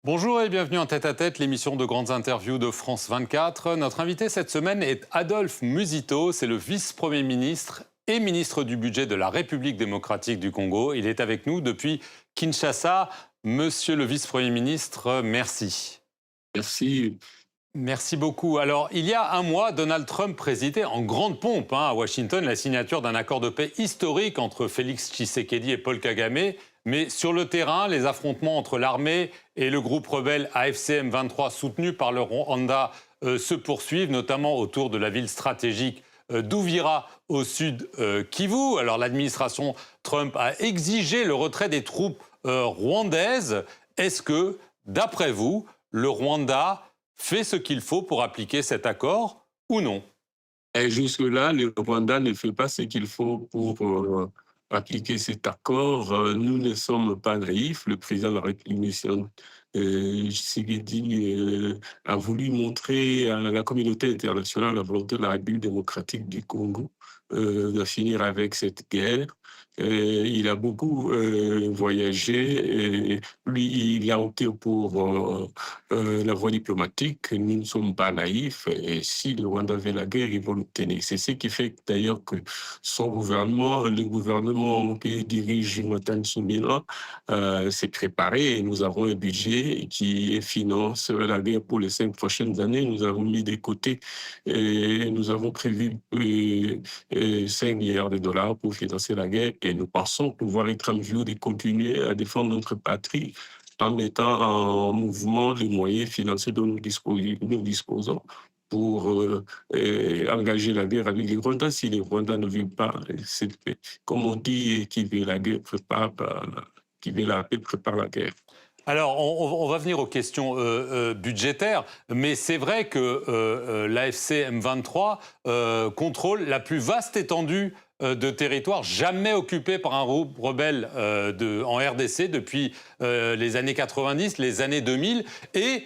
Bonjour et bienvenue en Tête-à-Tête, l'émission de grandes interviews de France 24. Notre invité cette semaine est Adolphe Musito, c'est le vice-premier ministre et ministre du budget de la République démocratique du Congo. Il est avec nous depuis Kinshasa. Monsieur le vice-premier ministre, merci. Merci. Merci beaucoup. Alors, il y a un mois, Donald Trump présidait en grande pompe à Washington la signature d'un accord de paix historique entre Félix Tshisekedi et Paul Kagame. Mais sur le terrain, les affrontements entre l'armée et le groupe rebelle AFC M23 soutenu par le Rwanda se poursuivent, notamment autour de la ville stratégique d'Ouvira au sud Kivu. Alors l'administration Trump a exigé le retrait des troupes rwandaises. Est-ce que, d'après vous, le Rwanda fait ce qu'il faut pour appliquer cet accord ou non? Et jusque-là, le Rwanda ne fait pas ce qu'il faut pour appliquer cet accord. Nous ne sommes pas naïfs. Le président de la République, Tshisekedi, a voulu montrer à la communauté internationale la volonté de la République démocratique du Congo de finir avec cette guerre. Il a beaucoup voyagé. Et lui, il a opté pour la voie diplomatique. Nous ne sommes pas naïfs. Et si le Rwanda veut la guerre, ils vont l'obtenir. C'est ce qui fait d'ailleurs que son gouvernement, le gouvernement que dirige Jonathan Soumila, s'est préparé. Nous avons un budget qui finance la guerre pour les 5 prochaines années. Nous avons mis de côté et nous avons prévu 5 milliards de dollars pour financer la guerre et nous pensons pouvoir être en mesure de continuer à défendre notre patrie en mettant en mouvement les moyens financiers dont nous disposons pour engager la guerre avec les Rwandais. Si les Rwandais ne veulent pas cette paix, comme on dit, qui veut la guerre qui veut la paix prépare la guerre. Alors, on va venir aux questions budgétaires, mais c'est vrai que l'AFC M23 contrôle la plus vaste étendue de territoire jamais occupée par un groupe rebelle en RDC depuis les années 90, les années 2000. Et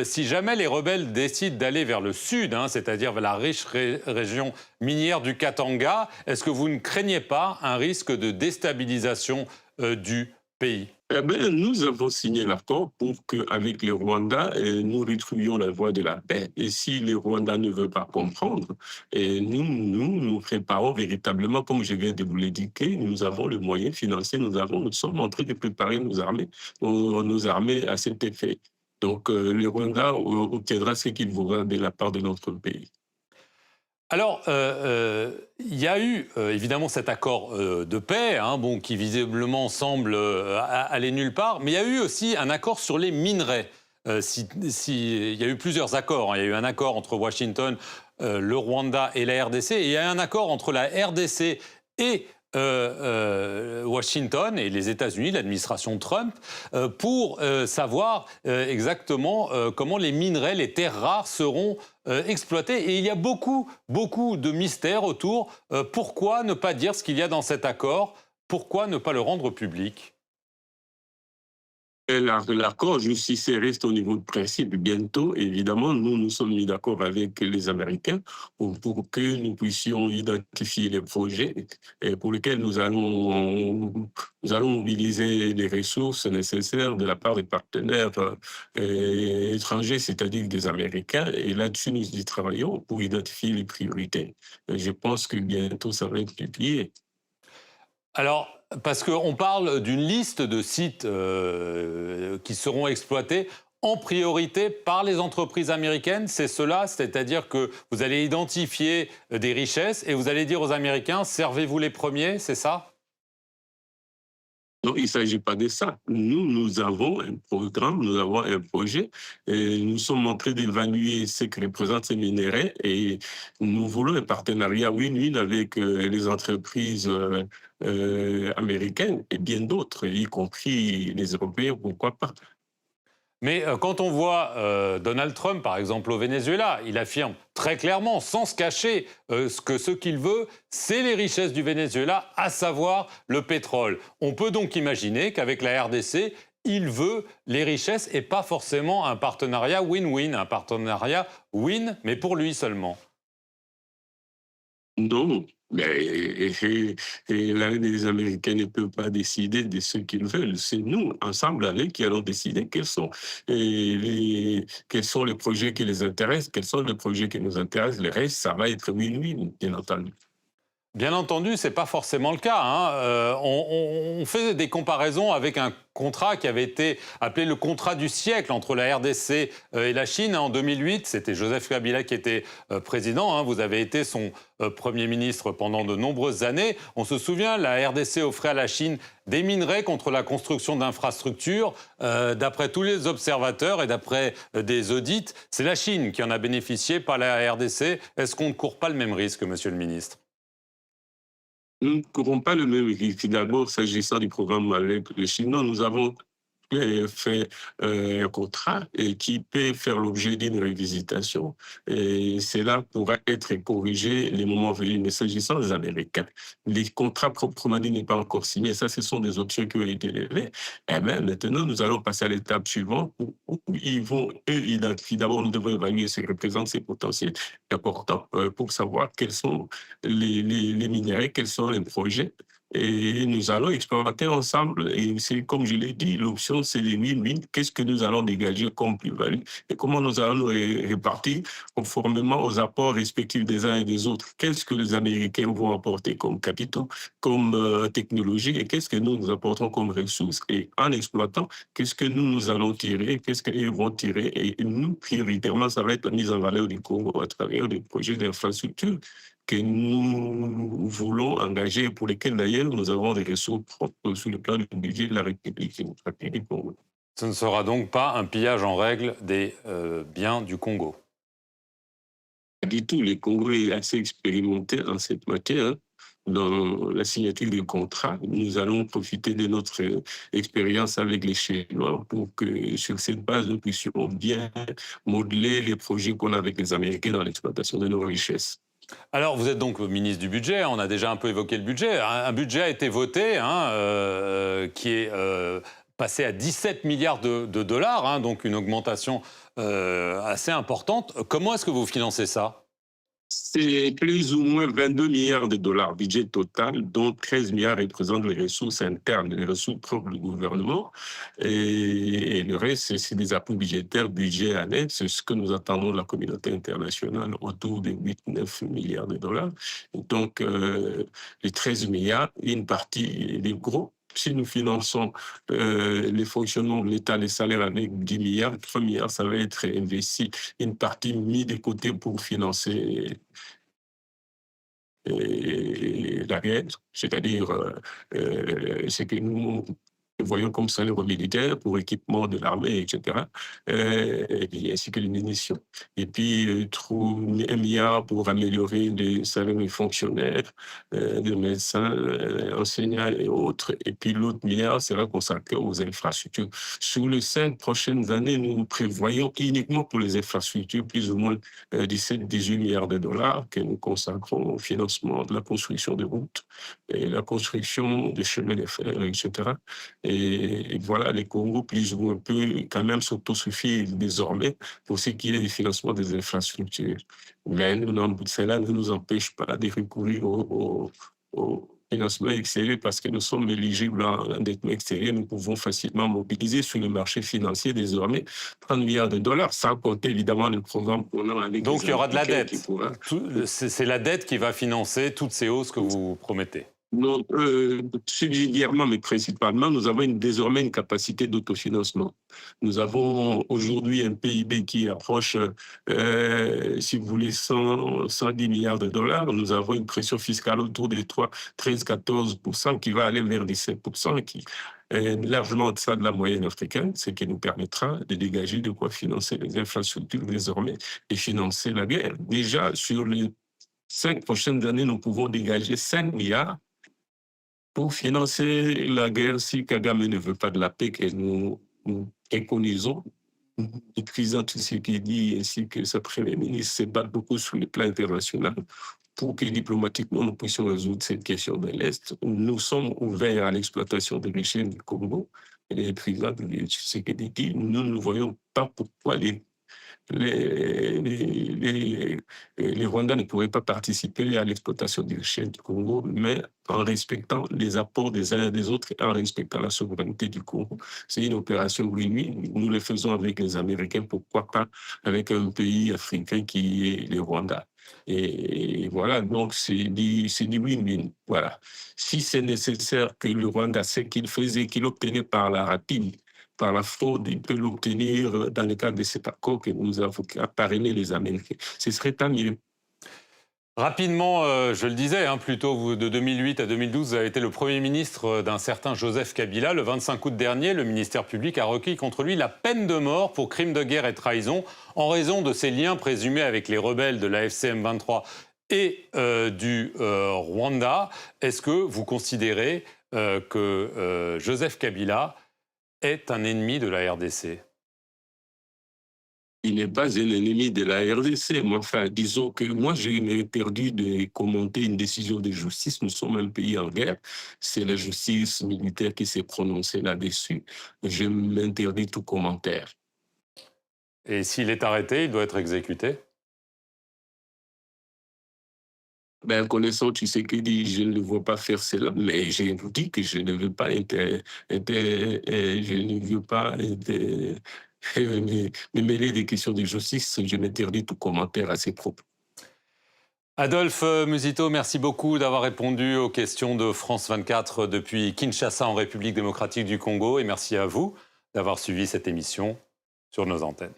si jamais les rebelles décident d'aller vers le sud, c'est-à-dire vers la riche région minière du Katanga, est-ce que vous ne craignez pas un risque de déstabilisation du pays? Eh bien, nous avons signé l'accord pour qu'avec les Rwandais, nous retrouvions la voie de la paix. Et si les Rwandais ne veulent pas comprendre, nous préparons véritablement, comme je viens de vous l'indiquer, nous avons le moyen financier, nous sommes en train de préparer nos armées à cet effet. Donc, les Rwandais obtiendra ce qu'il voudra de la part de notre pays. Alors, il y a eu évidemment cet accord de paix, qui visiblement semble aller nulle part, mais il y a eu aussi un accord sur les minerais. Il y a eu plusieurs accords. Il y a eu un accord entre Washington, le Rwanda et la RDC, et il y a eu un accord entre la RDC et Washington et les États-Unis, l'administration Trump, pour savoir exactement comment les minerais, les terres rares seront exploités. Et il y a beaucoup de mystères autour. Pourquoi ne pas dire ce qu'il y a dans cet accord? Pourquoi ne pas le rendre public? L'accord jusqu'ici reste au niveau de principe. Bientôt, évidemment, nous sommes mis d'accord avec les Américains pour que nous puissions identifier les projets et pour lesquels nous allons mobiliser les ressources nécessaires de la part des partenaires étrangers, c'est-à-dire des Américains. Et là-dessus, nous y travaillons pour identifier les priorités. Et je pense que bientôt, ça va être publié. Alors, parce qu'on parle d'une liste de sites qui seront exploités en priorité par les entreprises américaines, c'est cela, c'est-à-dire que vous allez identifier des richesses et vous allez dire aux Américains, servez-vous les premiers, c'est ça? Non, il ne s'agit pas de ça. Nous avons un programme, nous avons un projet, et nous sommes en train d'évaluer ce que représentent ces minéraux et nous voulons un partenariat win-win avec les entreprises américaines et bien d'autres, y compris les Européens, pourquoi pas. Mais quand on voit Donald Trump, par exemple, au Venezuela, il affirme très clairement, sans se cacher, que ce qu'il veut, c'est les richesses du Venezuela, à savoir le pétrole. On peut donc imaginer qu'avec la RDC, il veut les richesses et pas forcément un partenariat win-win, un partenariat win, mais pour lui seulement. Non, mais les Américains ne peuvent pas décider de ce qu'ils veulent. C'est nous, ensemble avec, qui allons décider quels sont les projets qui les intéressent, quels sont les projets qui nous intéressent. Le reste, ça va être win-win, bien entendu. Bien entendu, ce n'est pas forcément le cas, hein. On fait des comparaisons avec un contrat qui avait été appelé le contrat du siècle entre la RDC et la Chine en 2008. C'était Joseph Kabila qui était président, hein. Vous avez été son Premier ministre pendant de nombreuses années. On se souvient, la RDC offrait à la Chine des minerais contre la construction d'infrastructures. D'après tous les observateurs et d'après des audits, c'est la Chine qui en a bénéficié, pas la RDC. Est-ce qu'on ne court pas le même risque, monsieur le ministre? Nous ne courons pas le même risque. D'abord, s'agissant du programme avec le Chinois, nous avons fait un contrat et qui peut faire l'objet d'une révisitation. Et cela pourra être corrigé les moments venus. Mais s'agissant des Américains, les contrats proprement dit n'est pas encore signé. Ça, ce sont des options qui ont été levées. Et bien, maintenant, nous allons passer à l'étape suivante où ils vont, eux, identifier. D'abord, nous devons évaluer ce que représentent ces potentiels importants pour savoir quels sont les minéraux, quels sont les projets. Et nous allons expérimenter ensemble. Et c'est comme je l'ai dit, l'option, c'est les win-win. Qu'est-ce que nous allons dégager comme plus-value et comment nous allons nous répartir conformément aux apports respectifs des uns et des autres. Qu'est-ce que les Américains vont apporter comme capitaux, comme technologie et qu'est-ce que nous apportons comme ressources. Et en exploitant, qu'est-ce que nous allons tirer, qu'est-ce qu'ils vont tirer. Et nous, prioritairement, ça va être la mise en valeur du Congo à travers des projets d'infrastructure que nous voulons engager et pour lesquels d'ailleurs nous avons des ressources propres sur le plan du budget de la République démocratique du Congo. Ce ne sera donc pas un pillage en règle des biens du Congo. Pas du tout, le Congo est assez expérimenté en cette matière. Hein. Dans la signature du contrat, nous allons profiter de notre expérience avec les Chinois pour que sur cette base, nous puissions bien modeler les projets qu'on a avec les Américains dans l'exploitation de nos richesses. Alors, vous êtes donc ministre du budget, on a déjà un peu évoqué le budget. Un budget a été voté, hein, qui est passé à 17 milliards de dollars, hein, donc une augmentation assez importante. Comment est-ce que vous financez ça? C'est plus ou moins 22 milliards de dollars budget total, dont 13 milliards représentent les ressources internes, les ressources propres du gouvernement. Et le reste, c'est des appuis budgétaires, budget annexe. C'est ce que nous attendons de la communauté internationale, autour de 8-9 milliards de dollars. Donc, les 13 milliards, une partie des gros. Si nous finançons les fonctionnements de l'État, les salaires avec 10 milliards, 3 milliards, ça va être investi, une partie mise de côté pour financer la guerre, c'est-à-dire ce que nous voyons comme salaire militaire pour équipement de l'armée, etc., ainsi que les munitions. Et puis, 1 milliard pour améliorer les salaires des fonctionnaires, des médecins, enseignants et autres. Et puis, l'autre milliard sera consacré aux infrastructures. Sur les 5 prochaines années, nous prévoyons uniquement pour les infrastructures plus ou moins 17-18 milliards de dollars que nous consacrons au financement de la construction de routes et la construction des chemins de fer, etc. Et voilà, les Congo, plus ou moins, peut quand même s'autosuffire désormais pour ce qui est du financement des infrastructures. Mais cela ne nous empêche pas de recourir au financement extérieur parce que nous sommes éligibles à un endettement extérieur. Nous pouvons facilement mobiliser sur le marché financier désormais 30 milliards de dollars, sans compter évidemment le programme qu'on a avec Donc il y aura de la dette. Pourra... C'est la dette qui va financer toutes ces hausses que vous promettez. Non, subsidiairement, mais principalement, nous avons désormais une capacité d'autofinancement. Nous avons aujourd'hui un PIB qui approche, si vous voulez, 110 milliards de dollars. Nous avons une pression fiscale autour des 13-14% qui va aller vers 17%, qui est largement en deçà de la moyenne africaine, ce qui nous permettra de dégager de quoi financer les infrastructures désormais et financer la guerre. Déjà, sur les 5 prochaines années, nous pouvons dégager 5 milliards pour financer la guerre si Kagame ne veut pas de la paix que nous préconisons, épuisant tout ce qu'il dit, ainsi que ce Premier ministre se bat beaucoup sur le plan international pour que diplomatiquement nous puissions résoudre cette question de l'Est. Nous sommes ouverts à l'exploitation des richesses du Congo. Et le président de ce qu'il dit, nous ne voyons pas pourquoi les Rwandais ne pourraient pas participer à l'exploitation des richesses du Congo, mais en respectant les apports des uns et des autres et en respectant la souveraineté du Congo. C'est une opération win-win. Nous le faisons avec les Américains, pourquoi pas avec un pays africain qui est le Rwanda. Et voilà, donc c'est du win-win. Voilà. Si c'est nécessaire que le Rwanda sait qu'il faisait, qu'il obtenait par la rapide, par la fraude, il peut l'obtenir dans le cadre de cet accord que nous avons parrainé les Américains. Ce serait tant mieux. Rapidement, je le disais, plus tôt, vous, de 2008 à 2012, vous avez été le Premier ministre d'un certain Joseph Kabila. Le 25 août dernier, le ministère public a requis contre lui la peine de mort pour crime de guerre et trahison en raison de ses liens présumés avec les rebelles de la FCM 23 et du Rwanda. Est-ce que vous considérez que Joseph Kabila est un ennemi de la RDC? Il n'est pas un ennemi de la RDC. Mais enfin, disons que moi, j'ai interdit de commenter une décision de justice. Nous sommes un pays en guerre. C'est la justice militaire qui s'est prononcée là-dessus. Je m'interdis tout commentaire. Et s'il est arrêté, il doit être exécuté? Ben, connaissant Tshisekedi, je ne le vois pas faire cela, mais je vous dis que je ne veux pas je ne veux pas me mêler des questions de justice. Je m'interdis tout commentaire à ces propos. Adolphe Musito, merci beaucoup d'avoir répondu aux questions de France 24 depuis Kinshasa en République démocratique du Congo et merci à vous d'avoir suivi cette émission sur nos antennes.